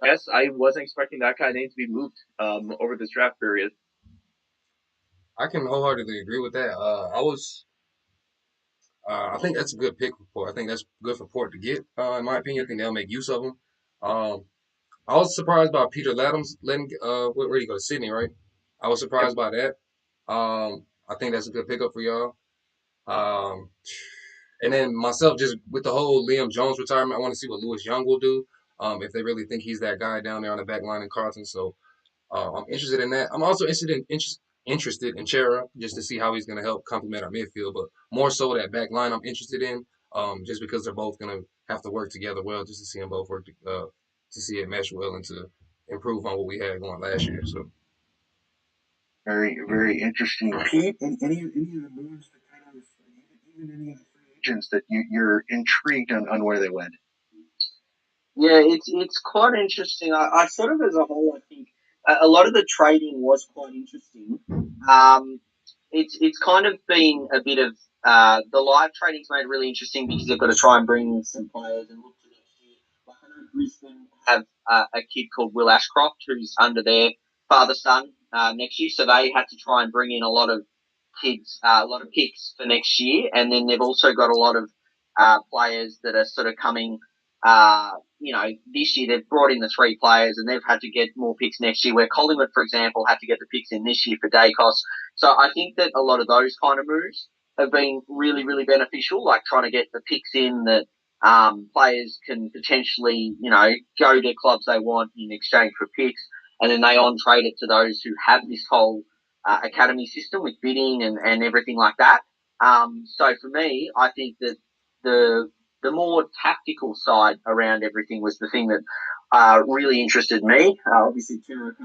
Yes, I wasn't expecting that kind of name to be moved over this draft period. I can wholeheartedly agree with that. I think that's a good pick for Port. I think that's good for Port to get. In my opinion, I think they'll make use of him. Um, I was surprised by Peter Ladham's letting. Where did he go? Sydney, right? I was Yep. surprised by that. I think that's a good pickup for y'all. Um, and then myself, just with the whole Liam Jones retirement, I want to see what Lewis Young will do. If they really think he's that guy down there on the back line in Carlton, so I'm interested in that. I'm also interested in Chera just to see how he's going to help complement our midfield, but more so that back line I'm interested in, just because they're both going to have to work together well, just to see them both work to see it mesh well and to improve on what we had going last year. So Very, very interesting. Pete, any of the moves that kind of, even any of the free agents that you're intrigued on where they went? Yeah, it's quite interesting. I sort of, as a whole, I think a lot of the trading was quite interesting. It's kind of been a bit of the live trading's made it really interesting because they've got to try and bring in some players and look to next year. Like I know Brisbane have a kid called Will Ashcroft who's under their father's son next year, so they had to try and bring in a lot of kids, a lot of picks for next year, and then they've also got a lot of players that are sort of coming. This year they've brought in the three players and they've had to get more picks next year. Where Collingwood, for example, had to get the picks in this year for Dacos. So I think that a lot of those kind of moves have been really, really beneficial. Like trying to get the picks in that players can potentially, go to clubs they want in exchange for picks, and then they on trade it to those who have this whole academy system with bidding and everything like that. So for me, I think that the the more tactical side around everything was the thing that really interested me. Obviously, Turo